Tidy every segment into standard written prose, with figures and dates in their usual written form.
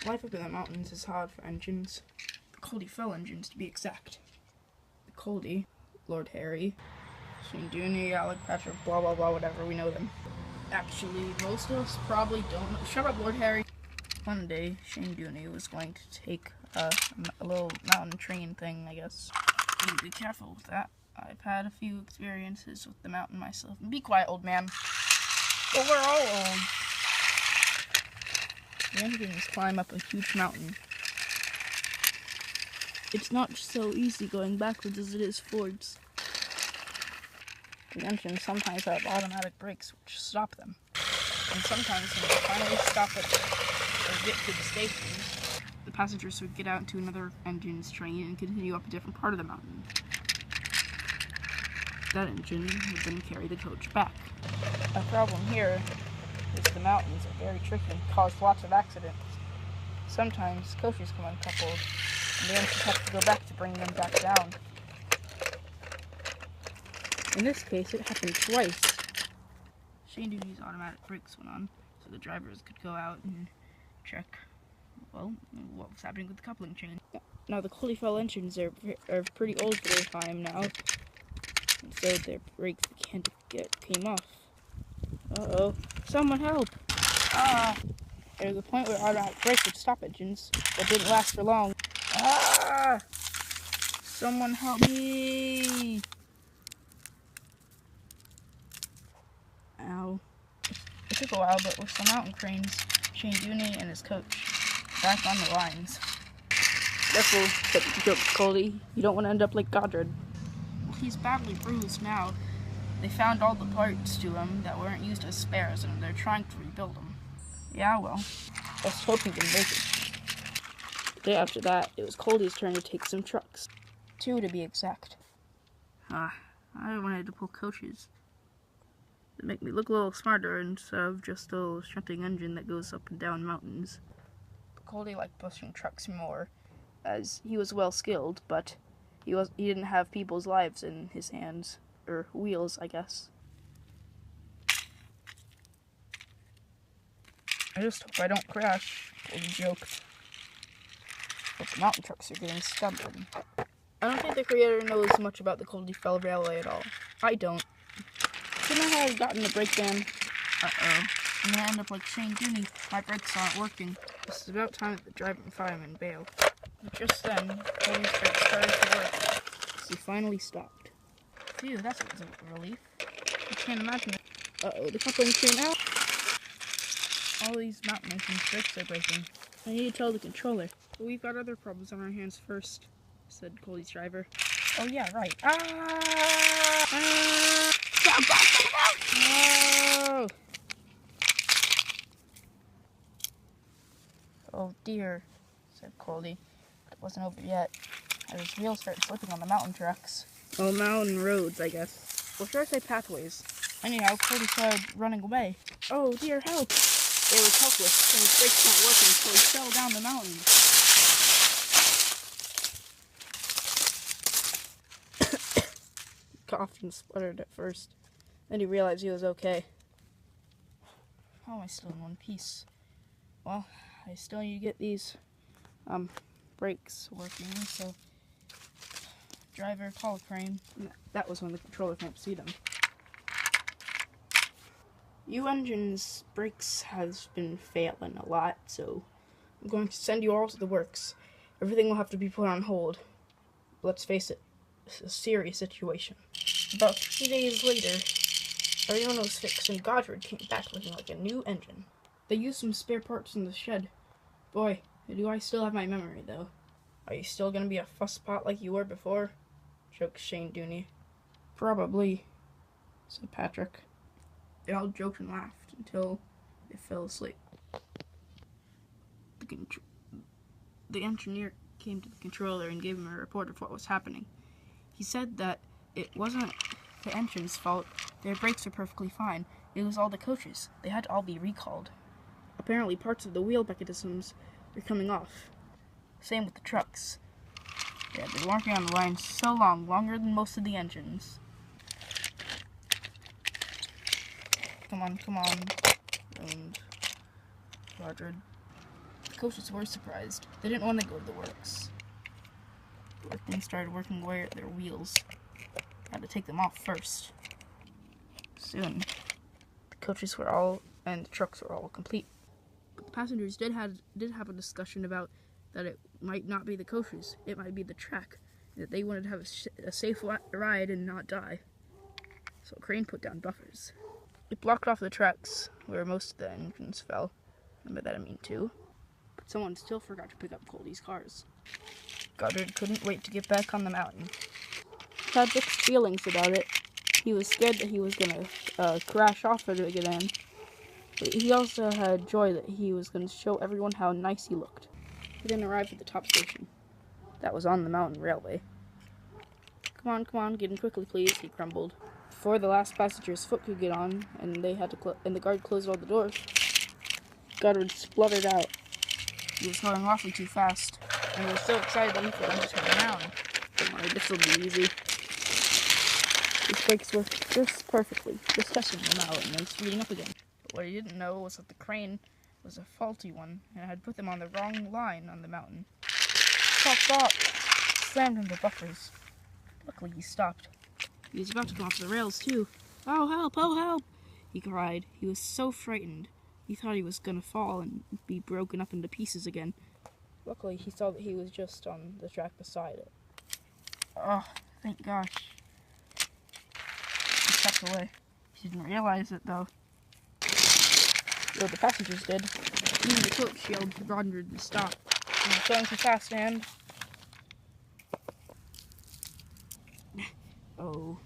Life up in the mountains is hard for engines. The Culdee fell engines, to be exact. The Culdee, Lord Harry, Shane Dooney, Alec Patrick, blah blah blah, whatever, we know them. Actually, most of us probably don't know. Shut up, Lord Harry. One day, Shane Dooney was going to take a little mountain train thing, I guess. Be careful with that. I've had a few experiences with the mountain myself. Be quiet, old man. But we're all old. The engines climb up a huge mountain. It's not so easy going backwards as it is forwards. The engines sometimes have automatic brakes which stop them. And sometimes when they finally stop it or get to the station, the passengers would get out into another engine's train and continue up a different part of the mountain. That engine would then carry the coach back. A problem here is the mountains are very tricky and cause lots of accidents. Sometimes coaches come uncoupled, and the engines have to go back to bring them back down. In this case, it happened twice. Shane Dooney's automatic brakes went on, so the drivers could go out and check, well, what was happening with the coupling chain. Now, the Culdee fell engines are pretty old for their time now, and so their brakes came off. Uh-oh. Someone help! There was a point where automatic brakes would stop engines, but didn't last for long. Someone help me! Ow. It took a while, but with some mountain cranes, Shane Dooney and his coach back on the lines. Careful, said Culdee. You don't want to end up like Godred. Well, he's badly bruised now. They found all the parts to him that weren't used as spares, and they're trying to rebuild them. Yeah, well, let's hope he can make it. The day after that, it was Culdee's turn to take some trucks. 2 to be exact. I wanted to pull coaches. To make me look a little smarter instead of just a little shunting engine that goes up and down mountains. Culdee liked pushing trucks more, as he was well skilled, but he didn't have people's lives in his hands. Or wheels, I guess. I just hope I don't crash, Culdee joked. But the mountain trucks are getting stubborn. I don't think the creator knows much about the Culdee Fell Railway at all. I don't. Shouldn't I have gotten a brake van? Uh-oh. I'm gonna end up like Shane Dooney. My brakes aren't working. This is about time that the driver and fireman bail. But just then, Culdee's brakes started to work. So he finally stopped. Phew, that's a relief. I can't imagine it. Uh-oh, the coupling chain out. All these mountain engines' brakes are breaking. I need to tell the controller. But we've got other problems on our hands first, said Culdee's driver. Oh yeah, right. No! Oh dear, said Culdee. It wasn't over yet. As his wheels started slipping on the mountain trucks. Well, mountain roads, I guess. Or should I say pathways? Anyhow, Culdee started running away. Oh dear, help! They were helpless, and his brakes weren't working, so he fell down the mountain. He coughed and spluttered at first. Then he realized he was okay. How am I still in one piece? Well, I still need to get these brakes working, so driver, call a crane. That was when the controller can't see them. You engines' brakes has been failing a lot, so I'm going to send you all to the works. Everything will have to be put on hold. Let's face it, it's a serious situation. About 3 days later, everyone was fixed and Godred came back looking like a new engine. They used some spare parts in the shed. Boy, do I still have my memory, though. Are you still gonna be a fusspot like you were before? Joked Shane Dooney. Probably, said Patrick. They all joked and laughed until they fell asleep. The engineer came to the controller and gave him a report of what was happening. He said that it wasn't the engine's fault. Their brakes were perfectly fine. It was all the coaches. They had to all be recalled. Apparently parts of the wheel mechanisms were coming off. Same with the trucks. They had been working on the line so long, longer than most of the engines. Come on. And Godred. The coaches were surprised. They didn't want to go to the works. The workmen started working away at their wheels. Had to take them off first. Soon, the coaches were all, and the trucks were all complete. But the passengers did have a discussion about that it might not be the coaches, it might be the track, that they wanted to have a safe ride and not die. So a crane put down buffers. It blocked off the tracks where most of the engines fell, and by that I mean 2. But someone still forgot to pick up Culdee's cars. Goddard couldn't wait to get back on the mountain. He had mixed feelings about it. He was scared that he was going to crash off it again, but he also had joy that he was going to show everyone how nice he looked. He then arrived at the top station. That was on the mountain railway. Come on, get in quickly, please, he grumbled. Before the last passenger's foot could get on, and the guard closed all the doors, Goddard spluttered out. He was going awfully too fast, and he was so excited that he forgot to turn around. Don't worry, this'll be easy. His brakes worked just perfectly, just testing them out and then speeding up again. But what he didn't know was that the crane was a faulty one, and had put them on the wrong line on the mountain. Stop! Slammed into buffers. Luckily he stopped. He was about to go off the rails, too. Oh, help! He cried. He was so frightened. He thought he was going to fall and be broken up into pieces again. Luckily, he saw that he was just on the track beside it. Oh, thank gosh. He stepped away. He didn't realize it, though. Well, the passengers did. Even the coach yelled for Goddard to stop. He was going too fast, and... Oh.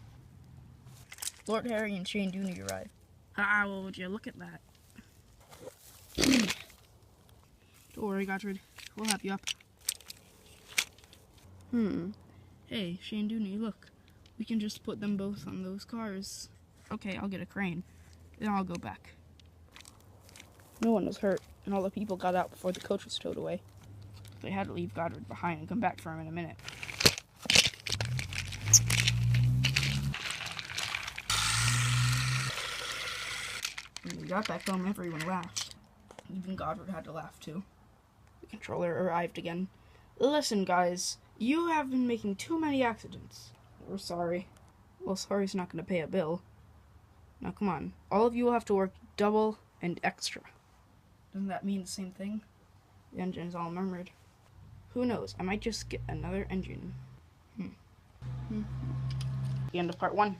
Lord Harry and Shane Dooney arrived. Well, would you look at that? Don't worry, Goddard. We'll help you up. Hey, Shane Dooney, look. We can just put them both on those cars. Okay, I'll get a crane. Then I'll go back. No one was hurt, and all the people got out before the coach was towed away. They had to leave Goddard behind and come back for him in a minute. When we got back home, everyone laughed. Even Goddard had to laugh too. The controller arrived again. Listen, guys, you have been making too many accidents. We're sorry. Well, sorry's not going to pay a bill. Now, come on. All of you will have to work double and extra. Doesn't that mean the same thing? The engine's all murmured. Who knows? I might just get another engine. The end of part 1.